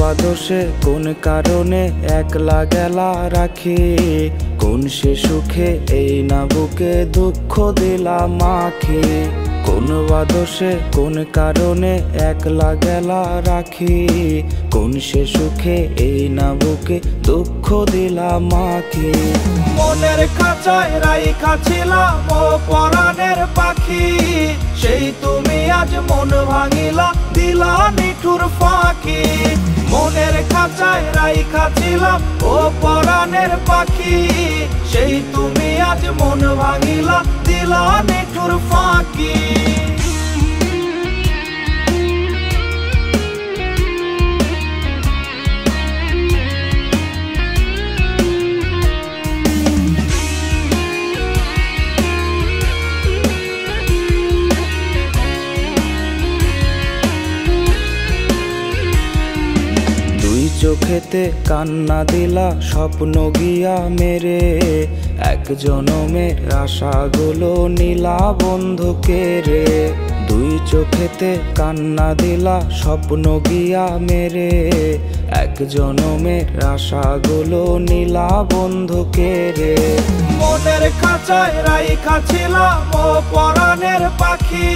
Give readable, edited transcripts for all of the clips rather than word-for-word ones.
বা দোষে কোন কারণে একলা গেলা রাখি, কোন সে সুখে এই না বুকে দুঃখ দিলাম মাখি। কোন বা দোষে কোন কারণে একলা গেলা রাখি, কোন সে সুখে এই না বুকে দুঃখ দিলাম মাখি। মনের খাঁচায় রাইখা ছিলাম ও পরাণের পাখি, সেই তুমি আজ মন ভাঙিলা দিলা নিঠুর ফাঁকি। মনের খাঁচায় রাইখা ছিলাম ও পরাণের পাখি, সেই তুমি আজ মন ভাঙিলা দিলা নিঠুর ফাঁকি। চোখেতে কান্না দিলা স্বপ্ন গিয়া মেরে, এক জনমের আশাগুলো নীলা বন্ধুকে রে। দুই চোখেতে কান্না দিলা স্বপ্ন গিয়া মেরে, এক জনমের আশাগুলো নীলা বন্ধুকে রে। মনের খাঁচায় রাইখা ছিলাম ও পরাণের পাখি,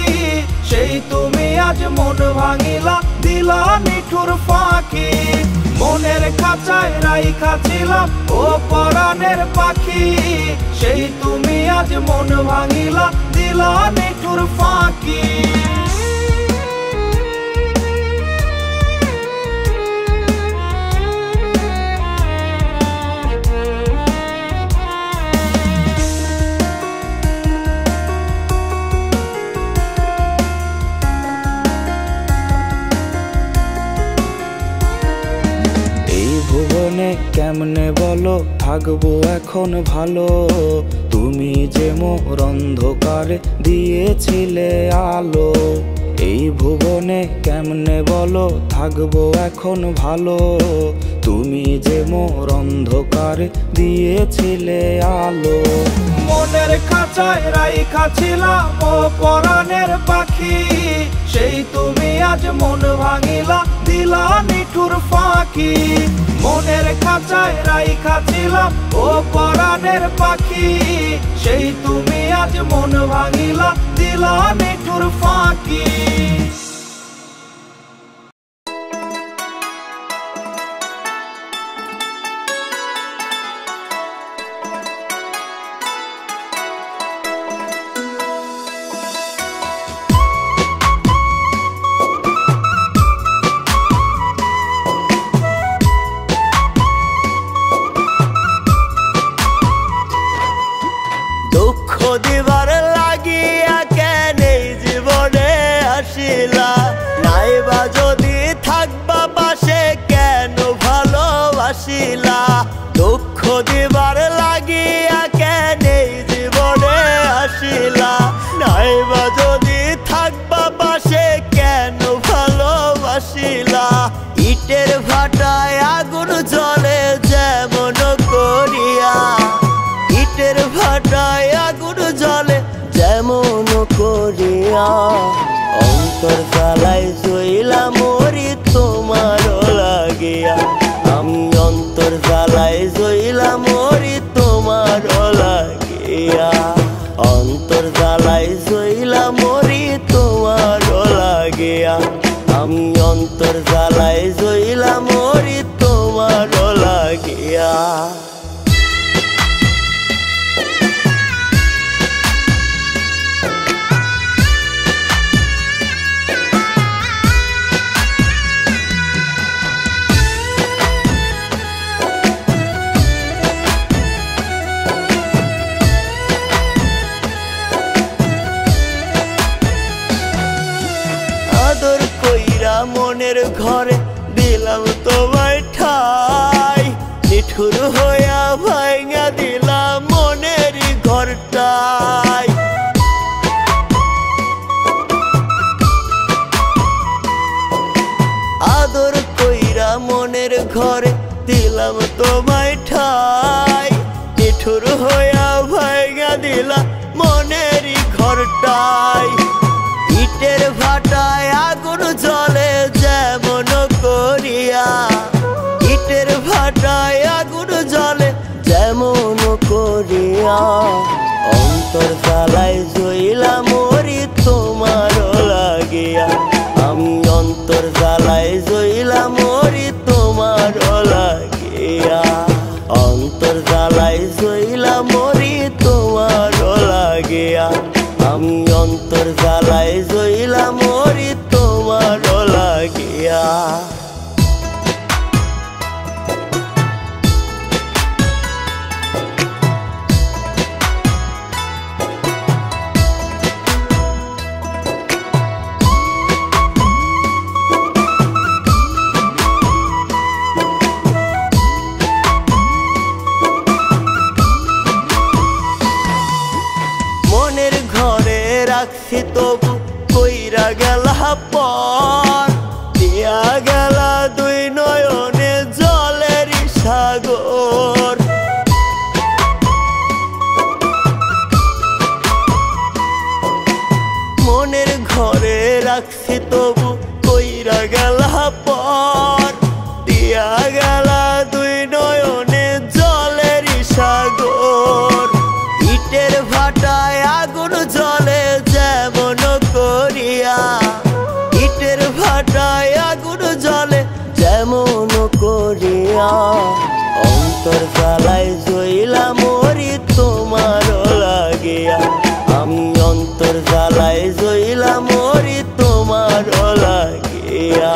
সেই তুমি আজ মন ভাঙিলা দিলা নিঠুর ফাঁকি। মনের খাঁচায় রাইখা ছিলাম ও পরাণের পাখি, সেই তুমি আজ মন ভাঙিলা দিলা নিঠুর ফাঁকি। ভুবনে কেমনে বলো থাকবো এখন ভালো, তুমি যে মোর অন্ধকারে দিয়েছিলে আলো। এই ভুবনে কেমনে বলো থাকবো এখন ভালো, তুমি যে মোর অন্ধকারে দিয়েছিলে আলো। মনের খাঁচায় রাইখা ছিলাম ও পরাণের পাখি, সেই তুমি আজ মন ভাঙিলা দিলা নিঠুর ফাঁকি। মনের খাঁচায় রাইখা ছিলাম ও পরাণের পাখি, সেই তুমি আজ মন ভাঙিলা দিলা নিঠুর ফাঁকি। দিবার লাগিয়া কেন জীবনে আসিলা, নাইবা যদি থাকবা পাশে কেন ভালোবাসিলা। দুঃখ দিবার লাগিয়া কেন জীবনে আসিলা, নাইবা যদি থাকবা পাশে কেন ভালোবাসিলা। ইটের ভাটায় আগুন জ্বলে যেমন করিয়া, ইটের ভাটায় আগুন জ্বলে যেমন করিয়া। অন্তর জ্বালাই জইলা মরি তোমার লাগিয়া, আমি অন্তর জ্বালাই জইলা মরি তোমার লাগিয়া। অন্তর জ্বালাই জইলা মরি তোমার লাগিয়া, আমি অন্তর জ্বালাই জইলা মরি তোমার লাগিয়া। মনের ঘরে দিলাম তোমায় ঠাই, নিঠুর হইয়া ভাঙা দিলাম মনের ঘরটাই। আদর কইরা মনের ঘরে দিলাম তোমায় ঠাই, নিঠুর হইয়া ভাঙা দিলাম মনের ঘরটাই। ইটের ভাটায় আগুন জ্বলে যেমন করিয়া, অন্তর জ্বালায় জইলা মরি তোমার লাগিয়া। মনের ঘরে রাখছি তবু কইরা গেলা পর, দিয়া গেলা দুই নয়নে জলের সাগর। মনের ঘরে রাখছি তবু কইরা গেলা পর, দিয়া গেলা দুই নয়নে জলের সাগর। ইটের ভাটায় আগুন জ্বলে যেমন করিয়া, ইটের ভাটায় আগুন জ্বলে যেমন করিয়া। অন্তর জ্বালায় জইলা মরি তোমার লাগিয়া, আমি অন্তর জ্বালায় জইলা মরি তোমার লাগিয়া।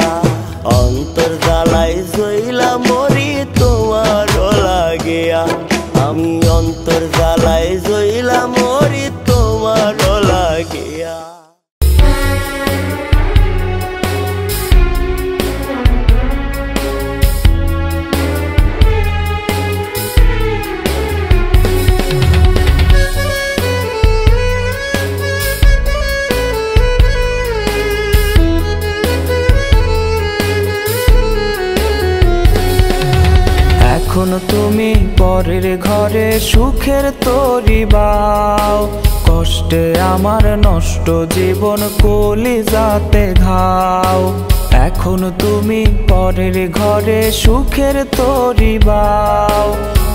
অন্তর জ্বালায় জইলা মরি তোমার লাগিয়া, আমি অন্তর জ্বালায় জইলা মরি তোমার লাগিয়া। এখন তুমি পরের ঘরে সুখের তরি বাও, কষ্টে আমার নষ্ট জীবন কলিজাতে ঘাও। এখন তুমি পরের ঘরে সুখের তরি বাও,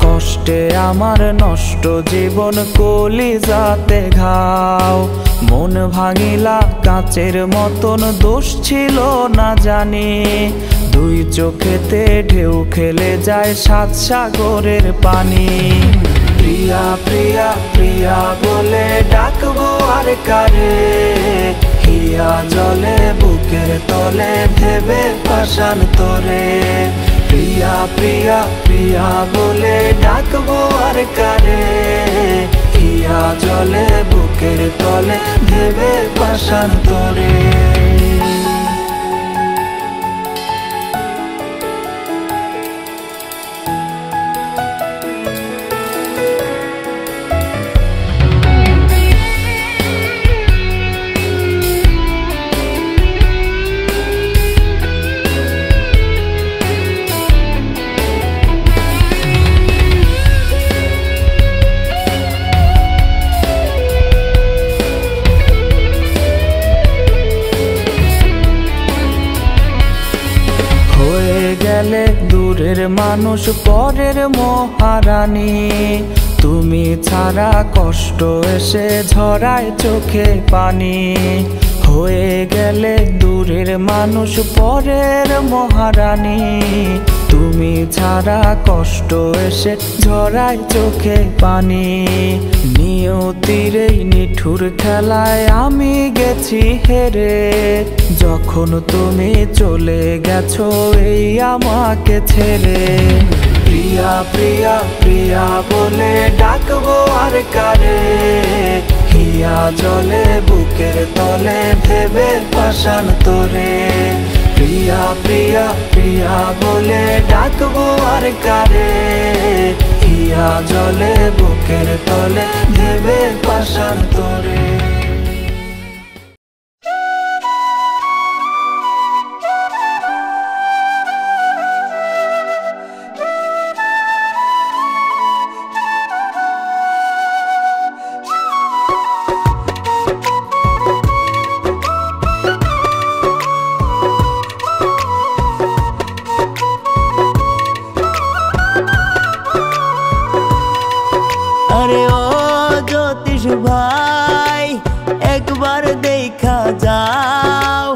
কষ্টে আমার নষ্ট জীবন কলিজাতে ঘাও। মন ভাঙিলা কাচের মতন, দোষ ছিল না জানি, দুই চোখেতে ঢেউ খেলে যায় সাত সাগরের পানি। প্রিয়া প্রিয়া প্রিয়া বলে ডাকবো আর কারে, হিয়া জলে বুকের তলে ভেবে পাষাণ তোরে। প্রিয়া প্রিয়া প্রিয়া বলে ডাকবো আর কারে, হিয়া জলে বুকের তলে ভেবে পাষাণ তোরে। দূরের মানুষ পরের মহারানী, তুমি ছাড়া কষ্ট এসে ঝরায় চোখে পানি। হয়ে গেলে দূরের মানুষ পরের মহারানী, তুমি ছাড়া কষ্ট এসে ঝরায় চোখে পানি। নিয়তির এই নিঠুর খেলায় আমি গেছি হেরে, যখন তুমি চলে গেছো এই আমাকে ছেড়ে। প্রিয়া প্রিয়া প্রিয়া বলে ডাকবো আর কারে, হিয়া জলে বুকের তলে ভেবে পাষাণ তোরে। প্রিয়া প্রিয়া প্রিয়া বলে ডাকবো আর কারে, হিয়া জলে বুকের তলে ভেবে পাষাণ তোরে। আরে ও জ্যোতিষ ভাই, একবার দেখা যাও,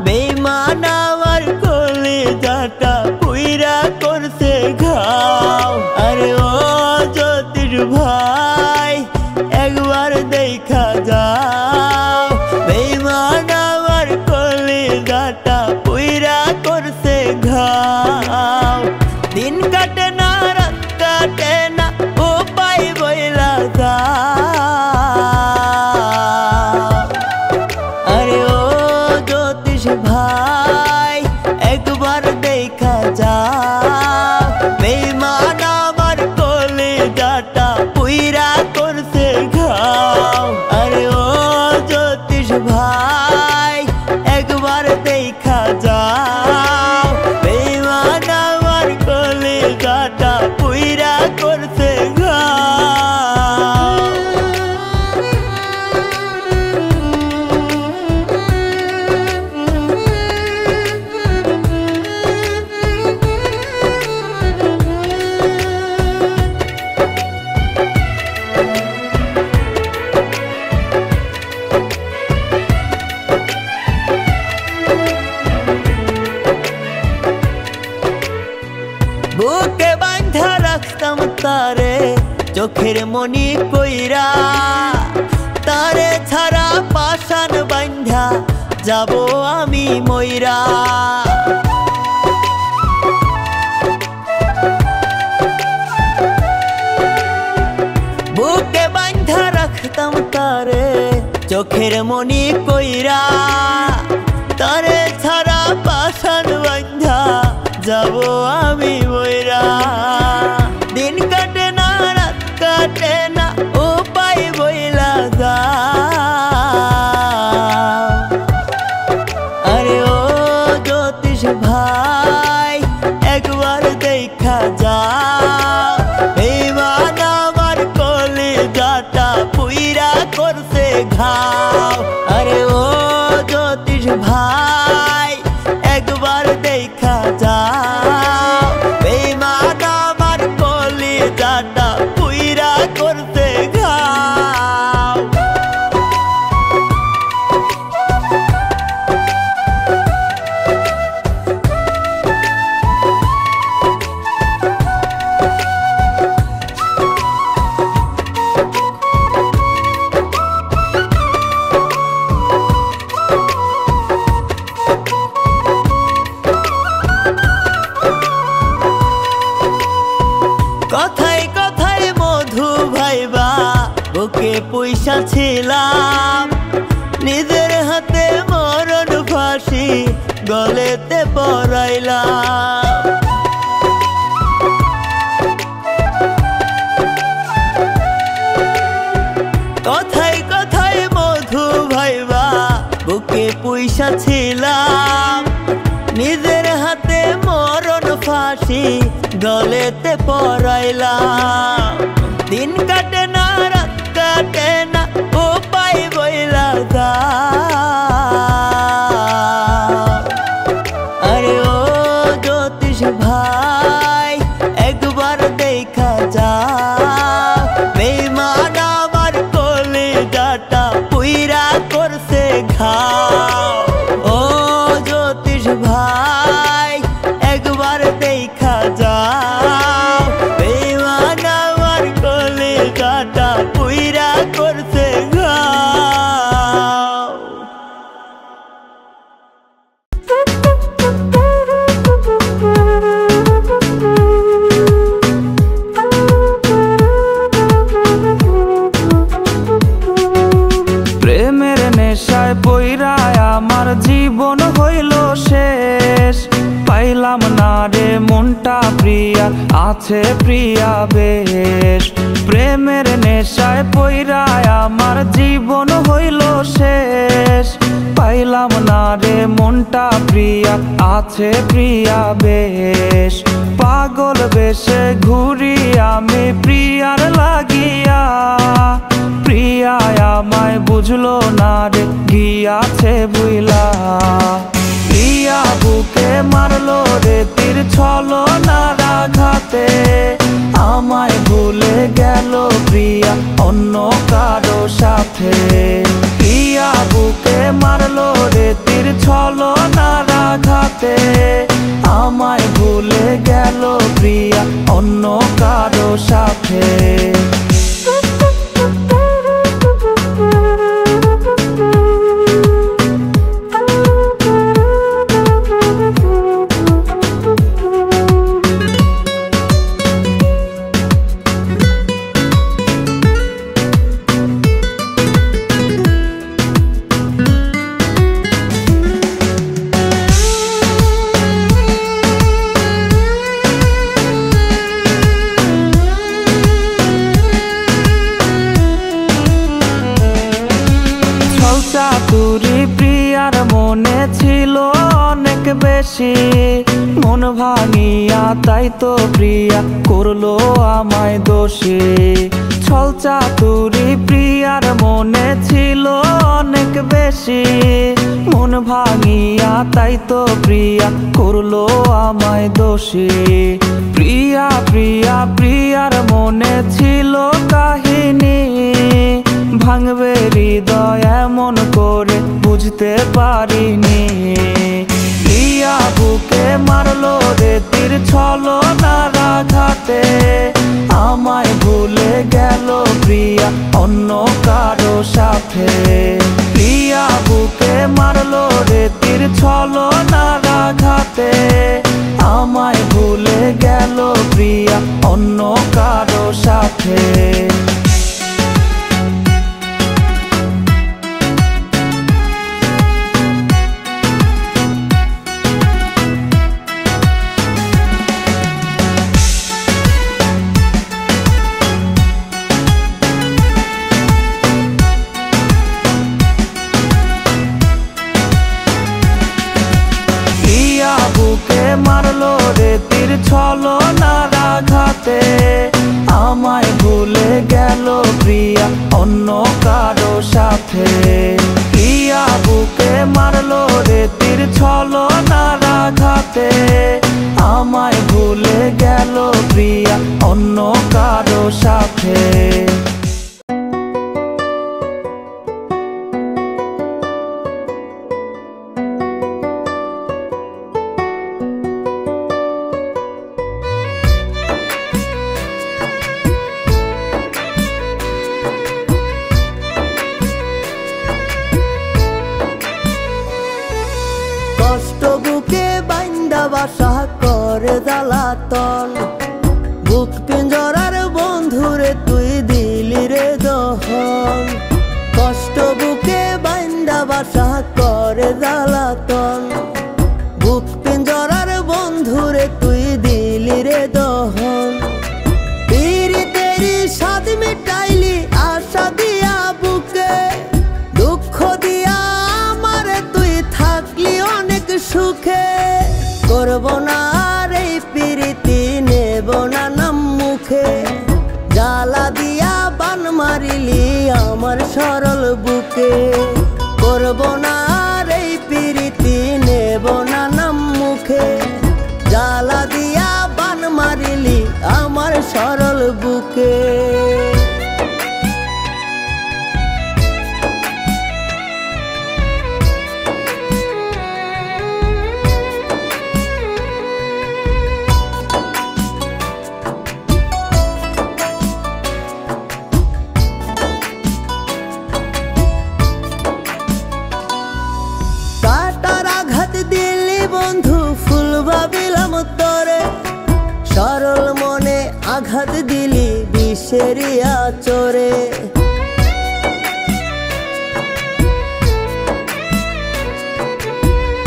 বেঈমান আমার কলিজাটা পুইরা করছে ঘাও। আরে ও জ্যোতিষ ভাই, একবার দেখা যাও, চোখের মনি কইরা তারে ছাড়া পাশান বান্ধা যাব আমি মইরা বুকে বান্ধা রাখতাম তারে চোখের মনি কইরা তারে ছাড়া পাশান বান্ধা যাব আমি মইরা দিন কাটে না রাত কাটে না উপায় বইলা যা আরে ও জ্যোতিষ ভাই একবার দেখা যা এইবার আমার কলিজাটা পুইরা করছে ঘাও আরে ও জ্যোতিষ ভাই একবার দেখা যা বেঈমান আমার কলিজাটা পুইরা করছে ঘাও কথায় কথায় মধু ভাইবা বুকে পয়সা ছিলাম নিজের হাতে মরণ ফাঁসি গলেতে পরাইলাম কথায় কথায় মধু ভাইবা বুকে পয়সা ছিলাম নিজের হাতে মরণ ফাঁসি গলেতে পরাইলাম দিন কাটে না রাত কাটে না উপায় বইলা যা আরে ও জ্যোতিষ ভাই একবার দেখা যা বেঈমান আমার কলিজাটা পুইরা করছে ঘাও ও জ্যোতিষ ভাই একবার দেখা যা বেঈমান আমার কলিজাটা পুইরা করছে ঘাও প্রেমের নেশায় পইরায় আমার জীবন হইল শেষ পাইলাম না রে মনটা প্রিয়া আছে প্রিয়া বেশ প্রেমের নেশায় পইরায় আমার জীবন হইল শেষ পাইলাম না রে মনটা প্রিয়া আছে প্রিয়া বেশ পাগল বেশে ঘুরি আমি প্রিয়ার লাগিয়া প্রিয়া আমায় বুঝলো না রে গিয়াছে বুইলা প্রিয়া বুকে মারলো রে তীর ছলো না রাঘাতে আমায় ভুলে গেল প্রিয়া অন্য কারো সাথে প্রিয়া বুকে মারলো রে তীর ছলো না রাঘাতে আমায় ভুলে গেল প্রিয়া অন্য কারো সাথে চাতুরি প্রিয়ার মনে ছিল অনেক বেশি মন ভাঙিয়া তাই তো প্রিয়া করলো আমায় দোষী ছল চাতুরি প্রিয়ার মনে ছিল অনেক বেশি মন ভাঙিয়া তাই তো প্রিয়া করলো আমায় দোষী প্রিয়া প্রিয়া প্রিয়ার মনে ছিল কাহিনী ভাঙবে হৃদয় এমন করে বুঝতে পারিনি প্রিয়া বুকে মারলো রে তীর ছলো না রাঘাতে আমায় ভুলে গেল প্রিয়া অন্য কারো সাথে। প্রিয়া বুকে মারলো রে তীর ছলনার আঘাতে, আমায় ভুলে গেল প্রিয়া অন্য কারো সাথে। বুকে মারলো রে তীর ছলনার আঘাতে, আমায় ভুলে গেল প্রিয়া অন্য কারো সাথে। প্রিয়া বুকে মারলো রে তীর ছলনার আঘাতে, আমায় ভুলে গেল প্রিয়া অন্য কারো সাথে। কষ্ট বুকে বাইন্দা বাসা করে জ্বালাতন, বুক পিঞ্জরার বন্ধুরে তুই দিলি রে দহন। কষ্ট বুকে বাইন্দা বাসা করে জ্বালাতন, বুক পিঞ্জরার বন্ধুরে তুই দিলি রে দহন। পিরিতেরি স্বাদ মিটাইলি আশা দিয়া বুকে, দুঃখ দিয়া আমারে তুই থাকলি অনেক সুখে। করব না রে পিরিতি নেব না নাম মুখে, জ্বালা দিয়া বান মারিলি আমার সরল বুকে। করব না রে পিরিতি নেব না নাম মুখে, জ্বালা দিয়া বান মারিলি আমার সরল বুকে। ভাবিলাম তোরে সরল মনে আঘাত দিলি বিষের আচরে।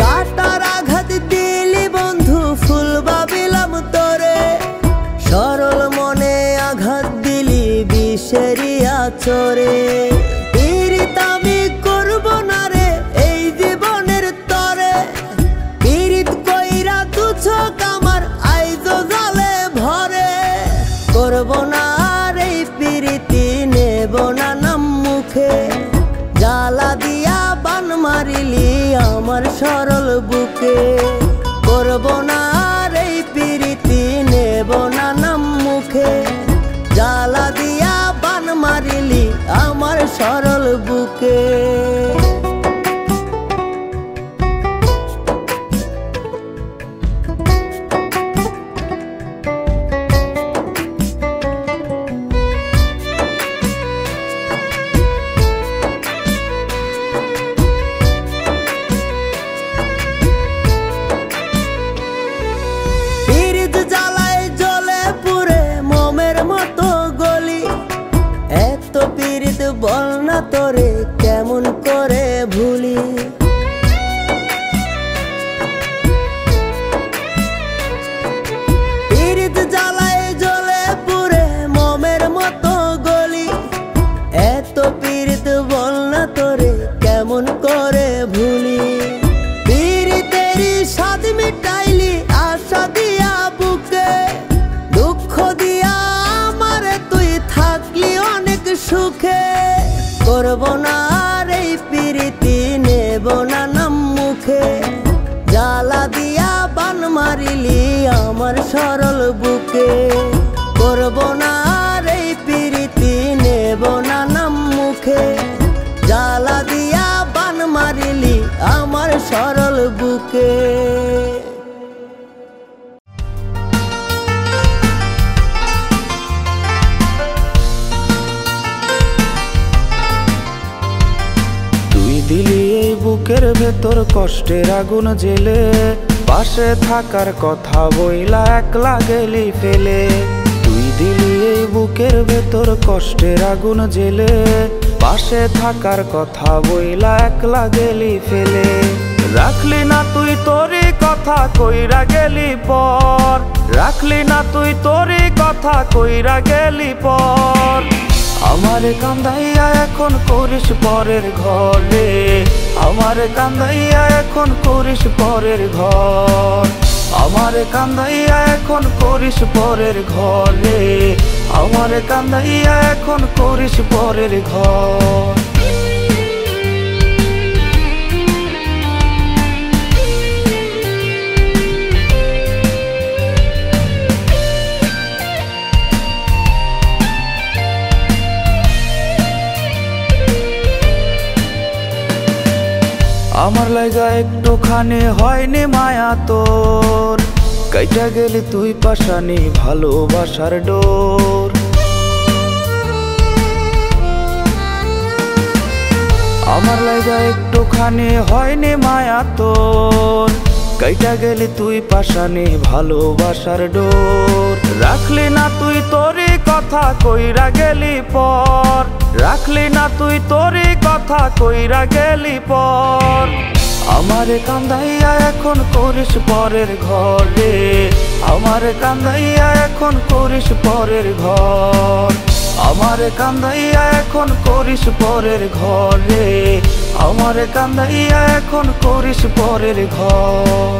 কাটার আঘাত দিলি বন্ধু ফুল ভাবিলাম তোরে, সরল মনে আঘাত দিলি বিষের আচরে। পীড়িত আমি করব না রে এই জীবনের তরে, পীড়িত কইরা দু চোখ আমার আইজো জালে ভরে। করব না রে পীড়িতি নেব না নাম মুখে, জ্বালা দিয়া বান মারিলি আমার সরল বুকে। করব না রে পীড়িতি নেব না নাম মুখে, জ্বালা দিয়া বান মারিলি আমার সরল বুকে। বল না তোরে কেমন করে ভুলি, পীড়িত জ্বালায় জ্বলে পুরে মোমের মতো গলি। এত পীড়িত বল না তোরে কেমন করে ভুলি, পীড়িতেরই স্বাদ মিটাইলি আশা দিয়া বুকে। দুঃখ দিয়া আমারে তুই থাকলি অনেক সুখে। করব না রে পীড়িতি নেব না নাম মুখে, জ্বালা দিয়া বান মারিলি আমার সরল বুকে। করব না রে পীড়িতি নেব না নাম মুখে, জ্বালা দিয়া বান মারিলি আমার সরল বুকে। বুকের ভেতর কষ্টের আগুন জেলে, পাশে থাকার কথা বইলা একলা গেলি ফেলে। তুই দিলি এই বুকের ভেতর কষ্টের আগুন জেলে, পাশে থাকার কথা বইলা একলা গেলি ফেলে। রাখলি না তুই তোরই কথা কইরা গেলি পর, রাখলি না তুই তোরই কথা কইরা গেলি পর। আমারে কান্দাইয়া এখন করিস পরের ঘরে, আমারে কান্দাইয়া এখন করিস পরের ঘর। আমারে কান্দাইয়া এখন করিস পরের ঘরে, আমারে কান্দাইয়া এখন করিস পরের ঘর। আমার লাগা একটুখানি হয়নি মায়া তোর, কাইটা গেলি তুই পাশানি ভালোবাসার ডোর। আমার লাগা একটুখানি হয়নি মায়া তোর, কাইটা গেলি তুই পাশানি ভালোবাসার ডোর। রাখলি না তুই তোরই কথা কইরা গেলি পর, রাখলি না তুই তোরই কথা কইরা গেলি পর। আমারে কান্দাইয়া এখন করিস পরের ঘরে, আমারে কান্দাইয়া এখন করিস পরের ঘর। আমারে কান্দাইয়া এখন করিস পরের ঘরে, আমারে কান্দাইয়া এখন করিস পরের ঘর।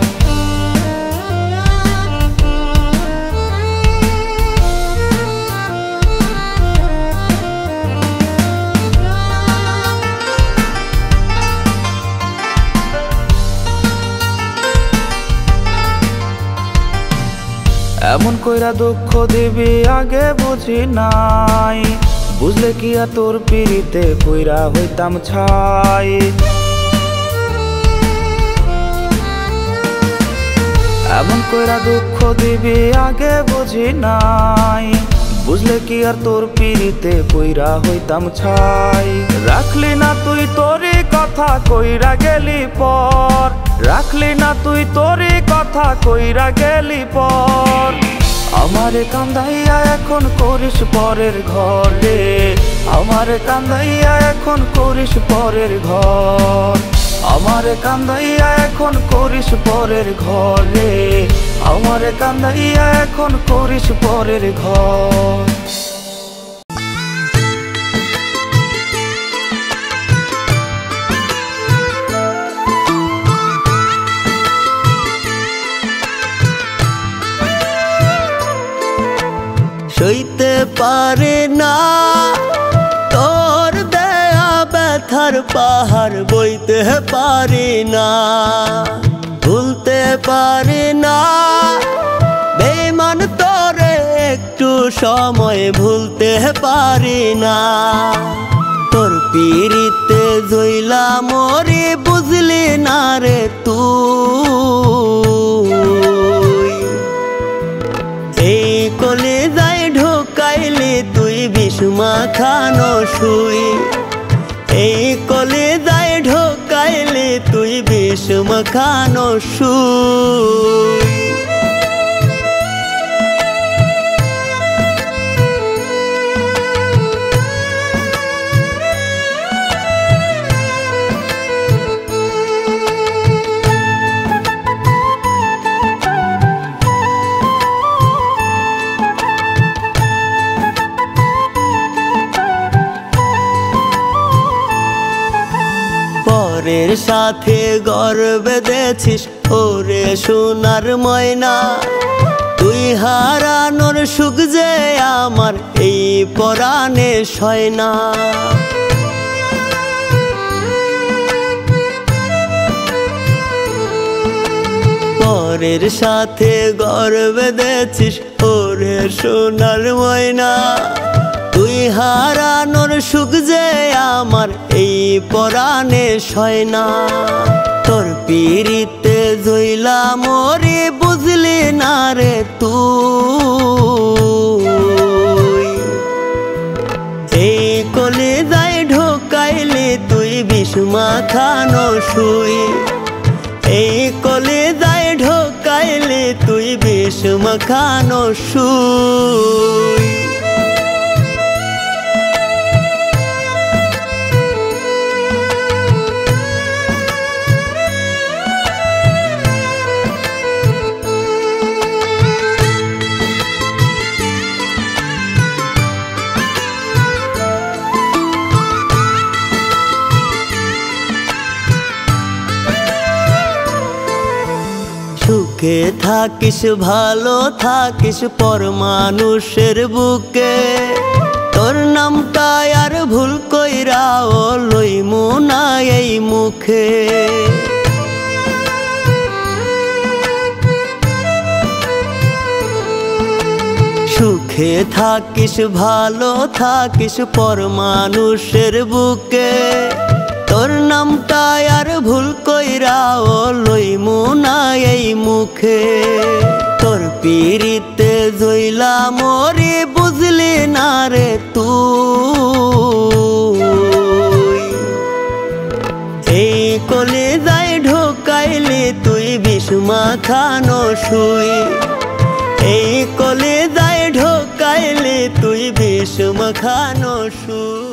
এমন কইরা দুঃখ দিবি আগে বুঝি নাই, বুঝলে কি আর তোর পিড়িতে কইরা হইতাম ছাই। এমন কইরা দুঃখ দিবি আগে বুঝি নাই, বুঝলে কি আর তোর পিড়িতে কইরা হইতাম ছাই। রাখলি না তুই তোরই কথা কইরা গেলি পর, রাখলি না তুই তোরই কথা কইরা গেলি পর। আমারে কান্দাইয়া এখন করিস পরের ঘরে, আমারে কান্দাইয়া এখন করিস পরের ঘর। আমারে কান্দাইয়া এখন করিস পরের ঘরে, আমারে কান্দাইয়া এখন করিস পরের ঘর। সইতে পারে না তোর দেয়া ব্যথার পাহাড়, বইতে পারি না ভুলতে পারি না বেমান তোরে একটু সময় ভুলতে পারি না। তোর পিড়িতে জইলা মরে বুঝলি না রে তুই, এই কলেজায় ঢোকাইলে তুই বিষ্মা খানো শুই, এই কলেজায় ঢোকাইলে তুই বিষ্মা খানো শুই। পরের সাথে ঘর বেঁধেছিস ওরে সোনার ময়না, তুই হারানোর সুখ যে আমার এই পরাণে সয় না। পরের সাথে ঘর বেঁধেছিস ওরে সোনার ময়না, তুই হারানোর সুখ যে আমার এই পরাণে সয় না। তোর পিড়িতে জইলা মরে বুঝলি না রে তুই, এই কলেজায় ঢোকাইলে তুই বিষ মাখানো সুই। এই কলিজায় ঢোকাইলে তুই বিষ মাখানো সুই। সুখে থাকিস ভালো থাকিস পর মানুষের বুকে, তোর নামটা আর ভুল কইরাও লইমু না এই মুখে। সুখে থাকিস ভালো থাকিস পর মানুষের বুকে, তোর নামটা আর ভুল কইরাও লইমু না এই মুখে। তোর পিরিতে জইলা মরি বুঝলি না রে তুই। এই কলিজায় ঢোকাইলে তুই বিষ মাখানো সুই। এই কলিজায় ঢোকাইলে তুই বিষ মাখানো সুই।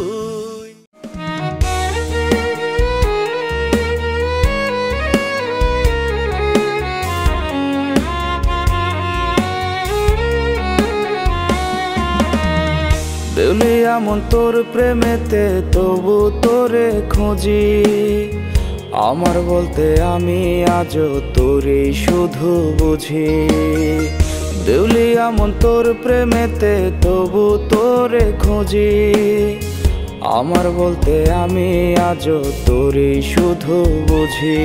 দেউলিয়া মন তোর প্রেমেতে তবু তোরে খুঁজি, আমার বলতে আমি আজও তোরে শুধু বুঝি। দেউলিয়া মন তোর প্রেমেতে তবু তোরে খুঁজি, আমার বলতে আমি আজও তোরে শুধু বুঝি।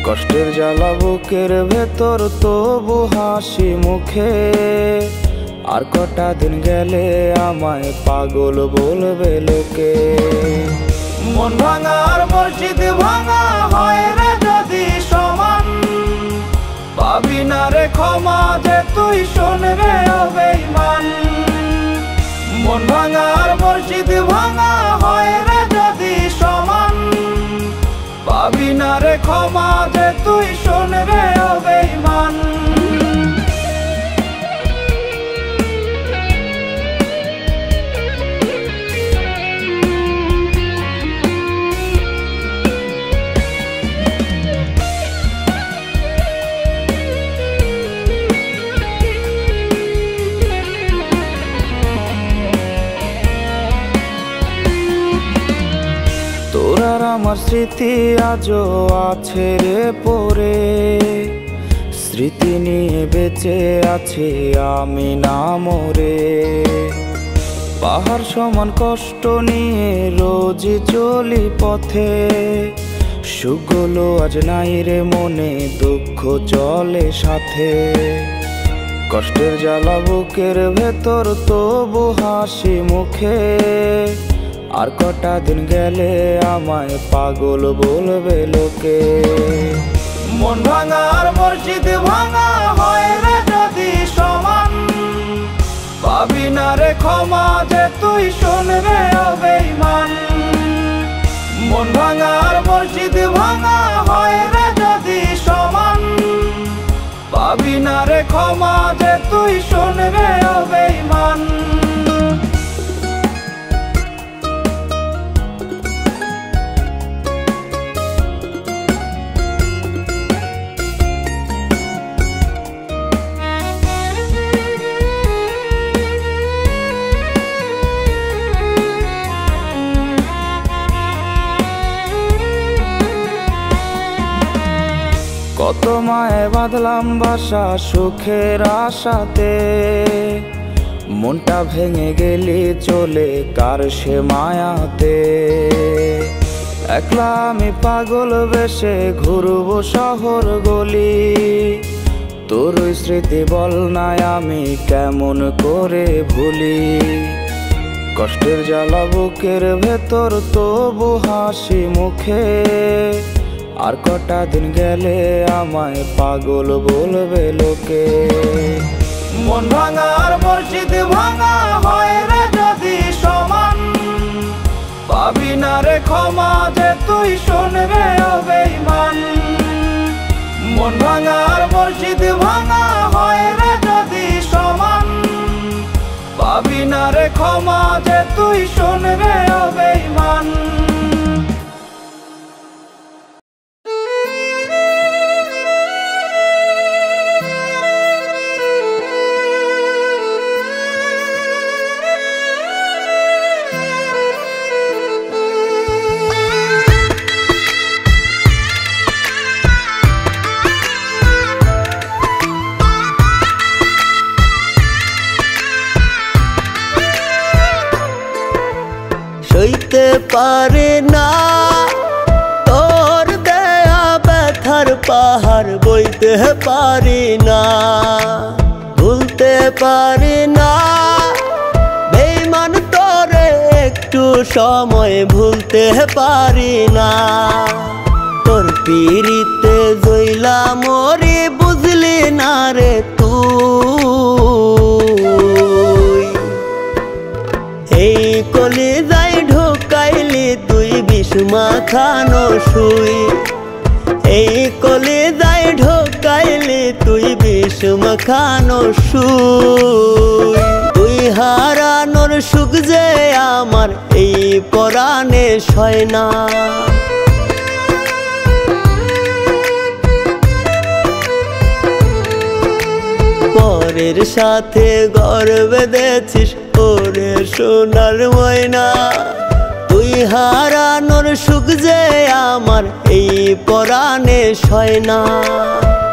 কষ্টের জ্বালা বুকের ভেতর তবু হাসি মুখে, আর কটা দিন গেলে আমায় পাগল বলবে লোকে। মন ভাঙার মসজিদ ভাঙা হয় রে যদি সমান, পাবি না রে ক্ষমা যে তুই শোন রে অবেঈমান। মন ভাঙার মসজিদ ভাঙা হয় রে যদি সমান, পাবি না রে ক্ষমা যে তুই শোন রে অবেঈমান। তোর আর আমার স্মৃতি আজও আছে রে পড়ে, স্মৃতি নিয়ে বেঁচে আছি আমি না মরে। পাহাড় সমান কষ্ট নিয়ে রোজই চলি পথে, সুখগুলো আজ নাই রে মনে, দুঃখ চলে সাথে। কষ্টের জ্বালা বুকের ভেতর তবু হাসি মুখে, আর কটা দিন গেলে আমায় পাগল বলবে লোকে। মন ভাঙার মসজিদ ভাঙা হয় রে যদি সমান, পাবি না রে ক্ষমা যে তুই শোন রে অবেঈমান। মন ভাঙার মসজিদ ভাঙা হয় রে যদি সমান, পাবি না রে ক্ষমা যে তুই শোন রে অবেঈমান। কত মায়ে বাঁধলাম বাসা সুখের আশাতে, মনটা ভেঙে গেলি চলে কার সে মায়াতে। একলা আমি পাগল বেশে ঘুরবো শহর গলি, তোর ওই স্মৃতি বল নাই আমি কেমন করে ভুলি। কষ্টের জ্বালা বুকের ভেতর তবু হাসি মুখে, আর কটা দিন গেলে আমায় পাগল বলবে লোকে। মন ভাঙার মসজিদ ভাঙা হয় রে যদি সমান, পাবি না রে ক্ষমা যে তুই শোন রে ও বেঈমান। মন ভাঙার মসজিদ ভাঙা হয় রে যদি সমান, পাবি না রে ক্ষমা যে তুই শোন রে ও বেঈমান। সইতে পারে না তোর দেয়া ব্যথার পাহাড়, বইতে পারি না, ভুলতে পারি না বেঈমান তোরে একটু সময় ভুলতে পারি না। তোর পিরিতে জইলা মরি বুঝলি না রে তুই, এই কলিজায় ঢুকাইলি তুই বিষ মাখানো সুই, এই কলিজায় ঢুকাইলি তুই বিষ মাখানো সুই। তুই হারানোর সুখ যে আমার এই পরাণে সয় না, পরের সাথে ঘর বেঁধেছিস ওরে সোনার ময়না। তুই হারানোর সুখ যে আমার এই পরাণে সয় না।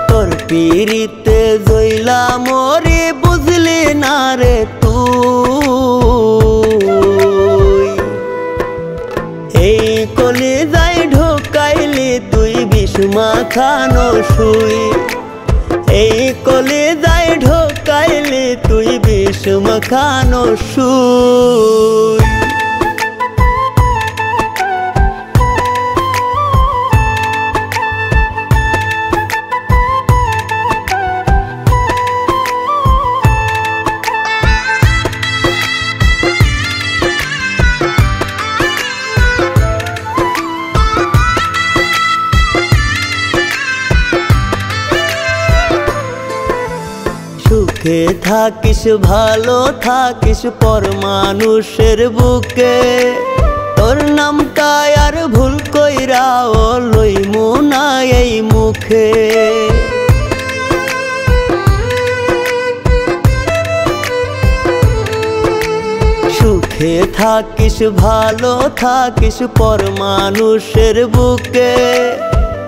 তোর পিরিতে জইলা মরি বুঝলি না রে তুই, এই কলিজায় ঢুকাইলি তুই বিষ মাখানো সুই, এই কলিজায় ঢুকাইলি তুই বিষ মাখানো সুই। সুখে থাকিস ভালো থাকিস পর মানুষের বুকে, তোর নামটা আর ভুল কইরাও লইমু না এই মুখে। সুখে থাকিস ভালো থাকিস পর মানুষের বুকে,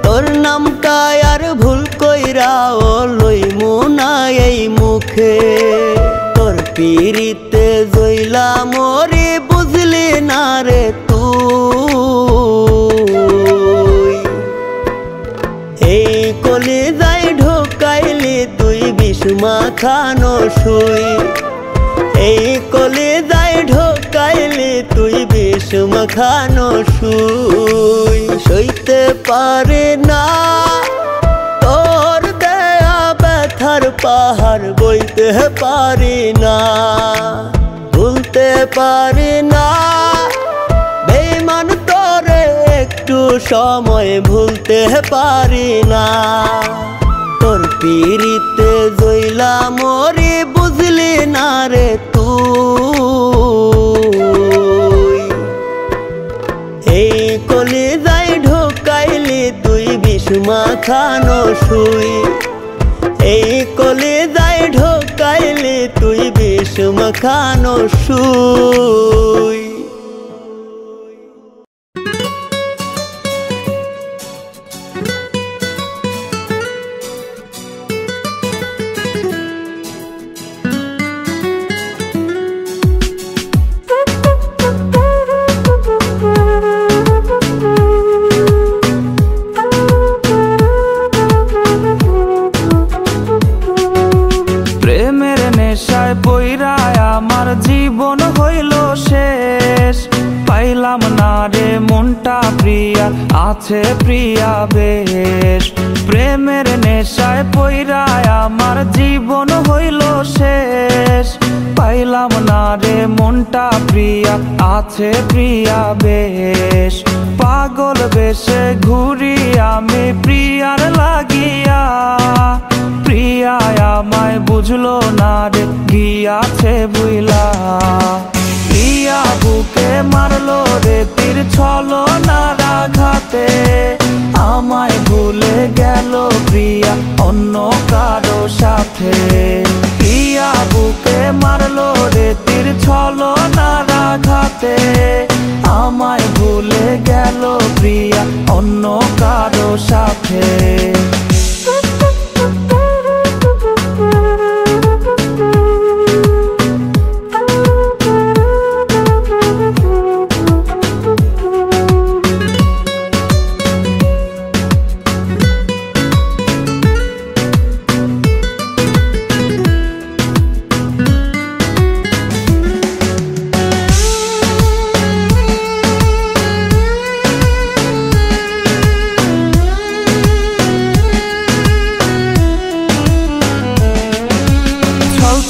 তোর নামটা আর ভুল কইরাও লইমু না এই মুখে। তোর পিরিতে জইলা মরি বুঝলি না রে তুই, এই কলিজায় ঢুকাইলি তুই বিষ মাখানো সুই, এই কলিজায় ঢুকাইলি তুই বিষ মাখানো সুই। সইতে পারে না তোর দেয়া ব্যথার পাহাড়, বইতে পারি না, ভুলতে পারি না বেঈমান তোরে একটু সময় ভুলতে পারি না। তোর পিরিতে জইলা মরি বুঝলি না রে তুই, এই কলিজায় ঢুকাইলি তুই বিষ মাখানো সুই, এই কলিজায় ঢুকাইলি তুই বিষ মাখানো সুই। আমার জীবন হইল শেষ, পাইলাম না রে মনটা প্রিয়া, আছে প্রিয়া বেশ। প্রেমের নেশায় পইরায় আমার জীবন হইল শেষ, পাইলাম না রে মনটা প্রিয়া আছে প্রিয়া বেশ পাগল বেশে ঘুরি আমি প্রিয়ার লাগিয়া প্রিয়া আমায় বুঝলো না রে গিয়াছে বুইলা প্রিয়া বুকে মারলো রে তীর ছলো না রাঘাতে আমায় ভুলে গেল প্রিয়া অন্য কারো সাথে প্রিয়া বুকে মারলো রে তীর ছলো না রাঘাতে আমায় ভুলে গেল প্রিয়া অন্য কারো সাথে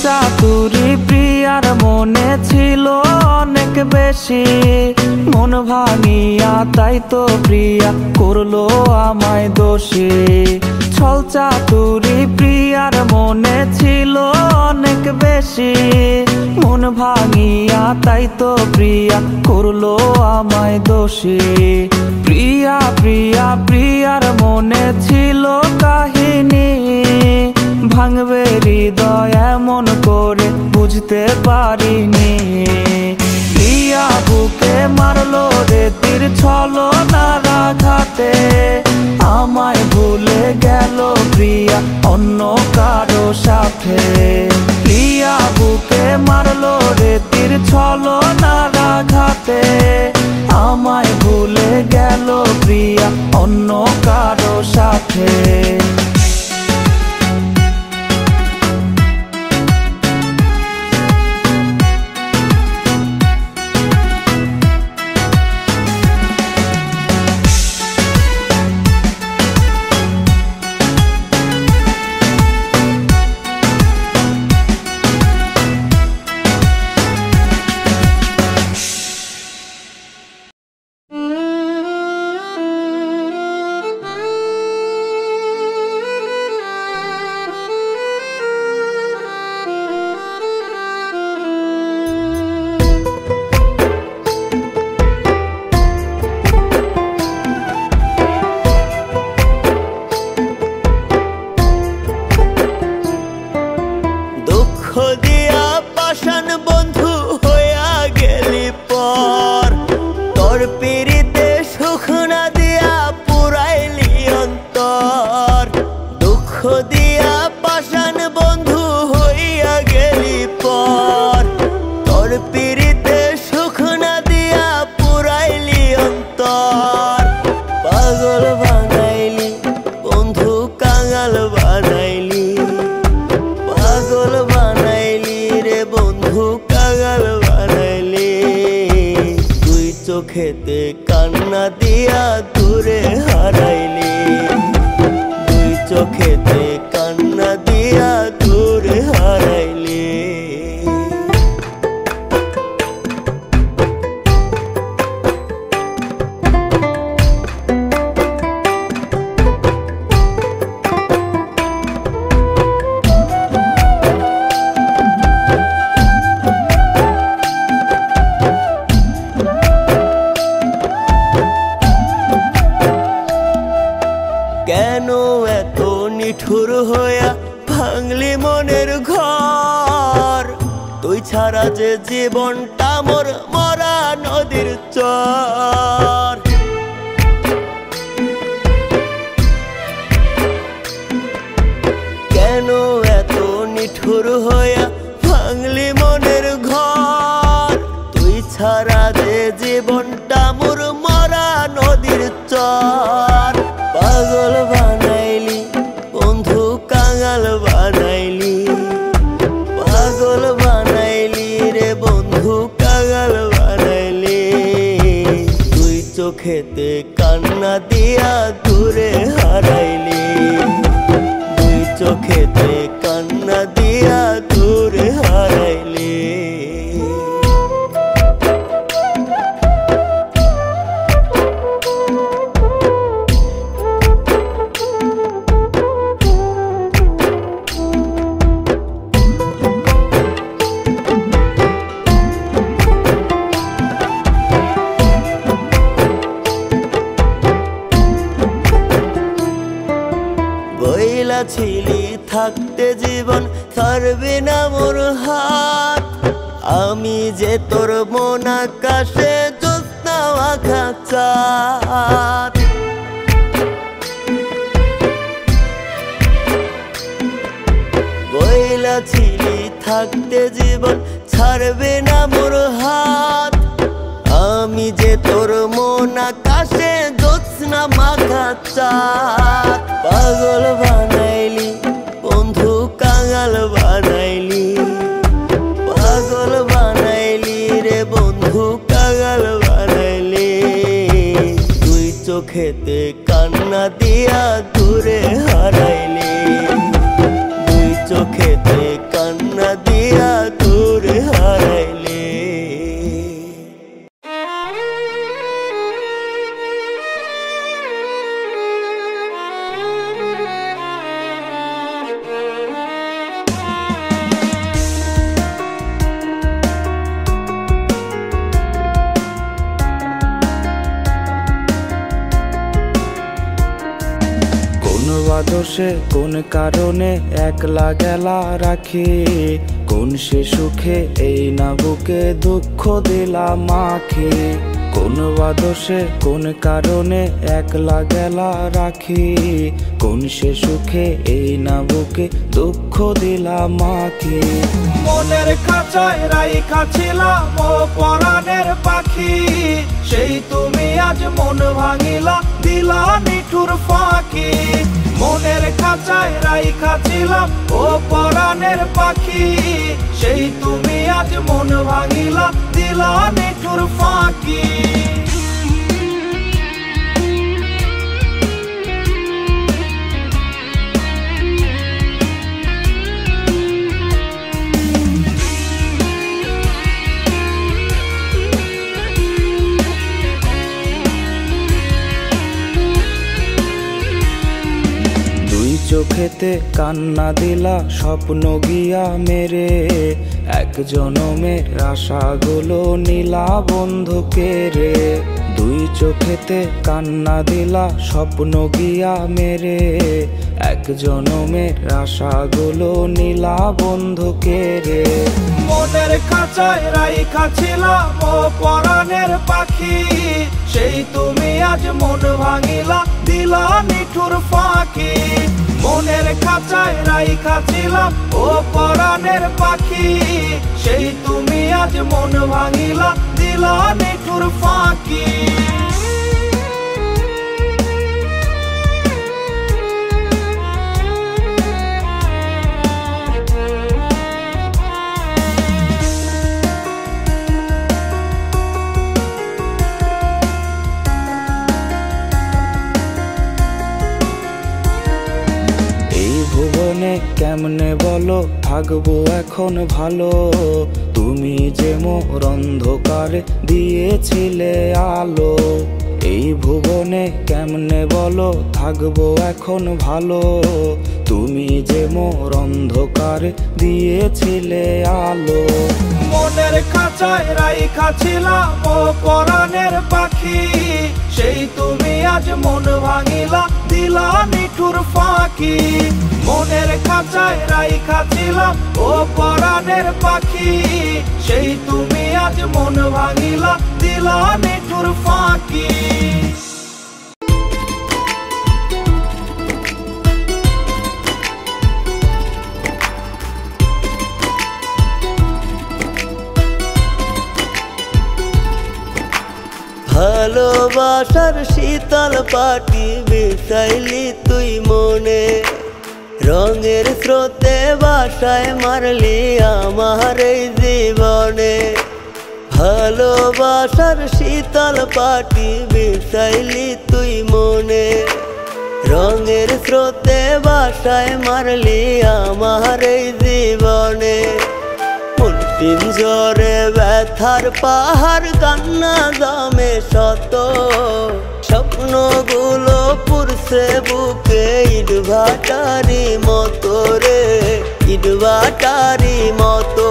চাতুরি প্রিয়ার মনে ছিল অনেক বেশি মন ভাঙিয়া তাই তো প্রিয়া করলো আমায় দোষী ছল চাতুরি প্রিয়ার মনে ছিল অনেক বেশি মন ভাঙিয়া তাই তো প্রিয়া করলো আমায় দোষী প্রিয়া প্রিয়া প্রিয়ার মনে ছিল কাহিনী ভাঙবে হৃদয় এমন করে বুঝতে পারিনি প্রিয়া বুকে মারলো রে তীর ছলো না রাঘাতে আমায় ভুলে গেল প্রিয়া অন্য কারো সাথে প্রিয়া বুকে মারলো রে তীর ছলো না রাঘাতে আমায় ভুলে গেল প্রিয়া অন্য কারো সাথে চোখেতে কান্না দিয়া দূরে হারাইলি দুই চোখেতে কান্না দিয়া দূরে হারাইলি কেন এত নিঠুর হইয়া ভাঙলি মনের ঘর তুই ছাড়া যে জীবনটা মোর মরা নদীর চর কেন এত নিঠুর হইয়া ভাঙলি মনের ঘর তুই ছাড়া যে জীবনটা মোর মরা নদীর চর পাগল বানাইলি বন্ধু কাঙাল বানাইলি পাগল বানাইলি রে বন্ধু কাঙাল বানাইলি তুই চোখেতে কান্না দিয়া দূরে হারাইলি দুই চোখেতে কান্না দিয়া দূরে হারাইলি ছিলি থাকতে জীবন ছাড়বে না মোর হাত। আমি যে তোর মন আকাশে জ্যোৎস্না মাখা চাঁদ। বইলা ছিলি থাকতে জীবন ছাড়বে না মোর হাত। আমি যে তোর মন আকাশে জ্যোৎস্না মাখা চাঁদ। পাগল বানাইলি বন্ধু কাঙাল বানাইলি, পাগল বানাইলি রে বন্ধু কাঙাল বানাইলি। তুই চোখেতে কান্না দিয়া দূরে হারাইলি, তুই চোখেতে কান্না দিয়া দূরে হারাইলি। দোষে কোন কারণে একলা গেলা রাখি, কোন সে সুখে এই না বুকে দুঃখ দিলাম মাখি। কোন দোষে কোন কারণে একলা গেলা রাখি, কোন সে সুখে এই না বুকে দুঃখ দিলাম মাখি। মনের খাঁচায় রাইখা ছিলাম ও পরাণের পাখি, সেই তুমি আজ মন ভাঙিলা দিলা নিঠুর ফাঁকি। মনের খাঁচায় রাইখা ছিলাম ও পরাণের পাখি, সেই তুমি আজ মন ভাঙিলা দিলা নিঠুর ফাঁকি। চোখেতে কান্না দিলা স্বপ্ন গিয়া মেরে, এক জনমের আশাগুলো নীলা বন্ধুকে রে। দুই চোখেতে কান্না দিলা স্বপ্ন গিয়া মেরে, এক জনমের আশাগুলো নীলা বন্ধুকে রে। মনের খাঁচায় রাইখা ছিলাম ও পরাণের পাখি, সেই তুমি আজ মন ভাঙিলা দিলা নিঠুর ফাঁকি। মনের খাঁচায় রাইখা ছিলাম ও পরাণের পাখি, সেই তুমি আজ মন ভাঙিলা দিলা নিঠুর ফাঁকি। ভুবনে কেমনে বলো থাকবো এখন ভালো, তুমি যে মোর অন্ধকারে দিয়েছিলে আলো। এই ভুবনে কেমনে বলো থাকবো এখন ভালো, তুমি যে মোর অন্ধকারে দিয়েছিলে আলো। মনের খাঁচায় রাইখা ছিলাম ও পরাণের পাখি, সেই তুমি আজ মন ভাঙিলা দিলা নিঠুর ফাঁকি। মনের খাঁচায় রাইখা ছিলাম ও পরাণের পাখি, সেই তুমি আজ মন ভাঙিলা দিলা নিঠুর ফাঁকি। ভালোবাসার শীতল পাটি মিশাইলি তুই মনে, রঙের স্রোতে বাসায় মারলি আমার এই জীবনে। ভালোবাসার শীতল পাটি মিশাইলি তুই মনে, রঙের স্রোতে বাসায় মারলি আমার এই জীবনে। পিঞ্জরে ব্যথার পাহাড় কান্না দামে শত, স্বপ্নগুলো পুরছে বুকে ইটভাটারি মতো রে, ইটভাটারি মতো।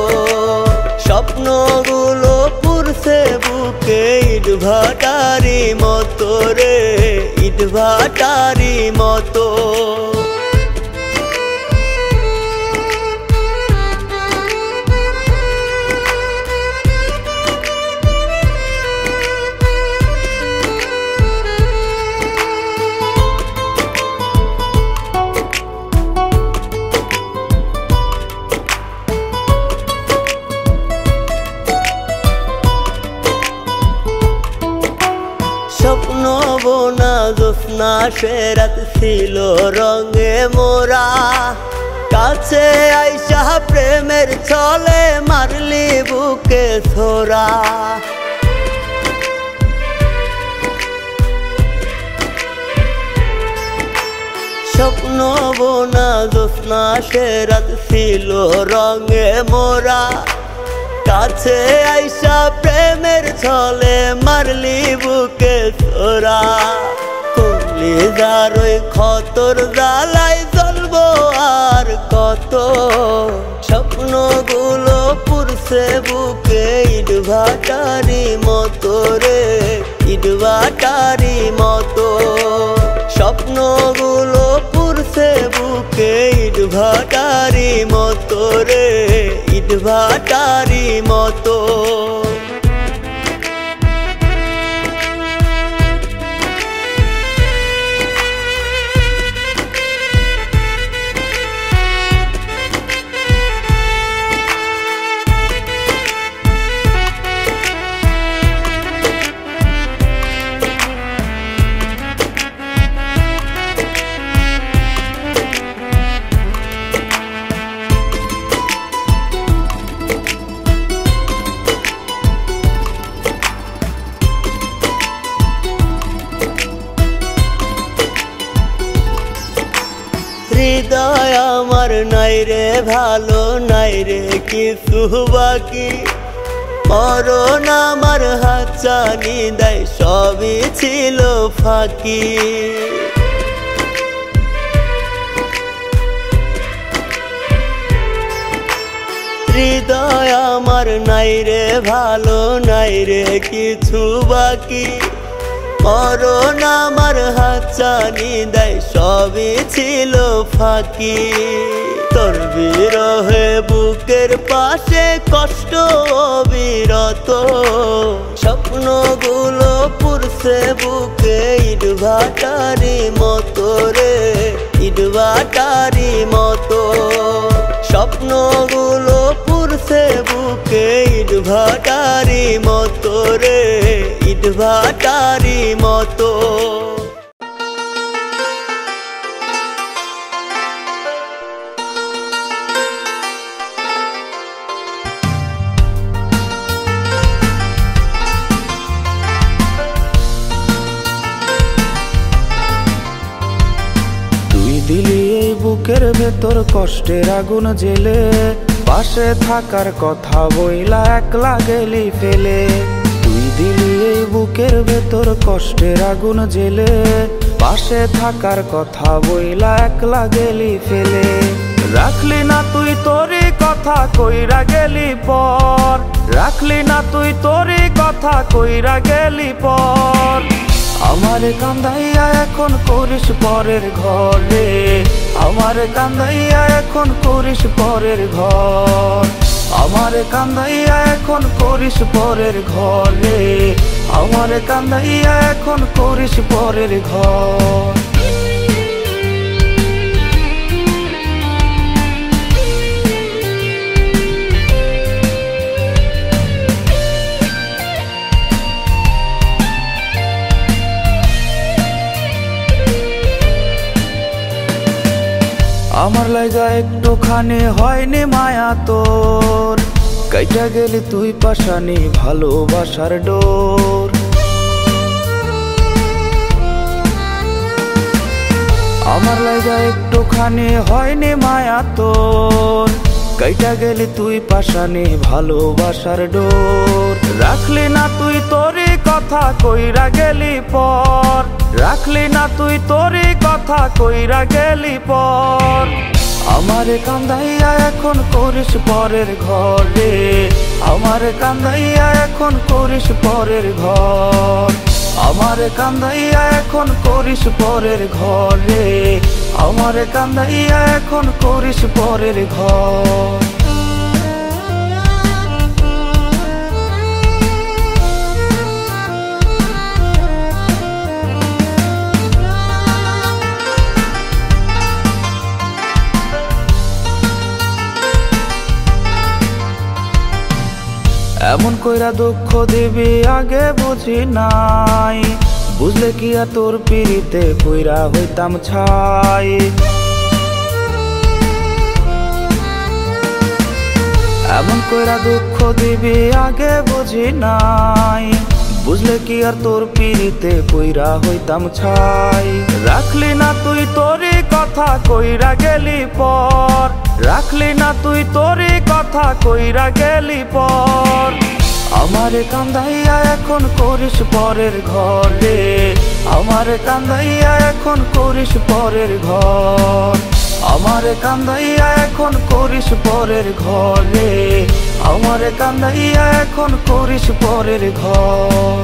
স্বপ্নগুলো পুরছে বুকে ইটভাটারি মতো রে, ইটভাটারি মতো। স্বপ্ন বোনা জ্যোৎস্না সে রাত ছিল রঙে মোরা কাছে আইসা প্রেমের ছলে মারলি বুকে ছোরা স্বপ্ন বোনা জ্যোৎস্না সে রাত ছিল রঙে মোরা কাছে আইসা প্রেমের ছলে মারলি বুকে ছোরা কলিজার ওই ক্ষতর জ্বালাই জ্বলবো আর কত স্বপ্নগুলো পুরছে বুকে ইট ভাটারি মতো রে ইট ভাটারি মতো স্বপ্নগুলো পুরছে বুকে ইট ভাটারি মতো রে ইট ভাটারি মতো হৃদয় আমার নাই রে ভালো নাই রে কিছু বাকি মরণ আমার হাতছানি দেয় সবই ছিল ফাঁকি হৃদয় আমার নাই রে ভালো নাই রে কিছু বাকি মরণ আমার হাতছানি দেয় সবই ছিল ফাঁকি তোর বিরহে বুকের পাশে কষ্ট অবিরত স্বপ্নগুলো পুরছে বুকে ইট ভাটারি মতো রে ইট ভাটারি মতো স্বপ্নগুলো পুরছে বুকে ইট ভাটারি মতো রে ইট ভাটারি মতো দিলি এই বুকের ভেতর কষ্টের আগুন জেলে পাশে থাকার কথা বইলা একলা গেলি ফেলে তুই দিলি এই বুকের ভেতর কষ্টের আগুন জেলে পাশে থাকার কথা বইলা একলা গেলি ফেলে রাখলি না তুই তোরই কথা কইরা গেলি পর রাখলি না তুই তোরই কথা কইরা গেলি পর আমারে কান্দাইয়া এখন করিস পরের ঘরে আমারে কান্দাইয়া এখন করিস পরের ঘর আমারে কান্দাইয়া এখন করিস পরের ঘরে আমারে কান্দাইয়া এখন করিস পরের ঘর আমার লাগা একটুখানি হয়নি মায়া তোর কাইটা গেলি তুই পাশানি ভালোবাসার ডোর আমার লাগা একটুখানি হয়নি মায়া তোর কাইটা গেলি তুই পাশানি ভালোবাসার ডোর রাখলি না তুই তোরই কথা কইরা গেলি পর রাখলি না তুই তোরই কথা কইরা গেলি পর আমারে কান্দাইয়া এখন করিস পরের ঘরে আমারে কান্দাইয়া এখন করিস পরের ঘর আমারে কান্দাইয়া এখন করিস পরের ঘরে আমারে কান্দাইয়া এখন করিস পরের ঘর এমন কইরা দুঃখ দিবি আগে বুঝি নাই বুঝলে কি আর তোর পিড়িতে কইরা হইতাম ছাই। এমন কইরা দুঃখ দিবি আগে বুঝি নাই, বুঝলে কি আর তোর পিড়িতে কইরা হইতাম ছাই। রাখলি না তুই তোরই কথা কইরা গেলি পর, রাখলি না তুই তোরই কথা কইরা গেলি পর। আমারে কান্দাইয়া এখন করিস পরের ঘরে, আমারে কান্দাইয়া এখন করিস পরের ঘর। আমারে কান্দাইয়া এখন করিস পরের ঘরে, আমারে কান্দাইয়া এখন করিস পরের ঘর।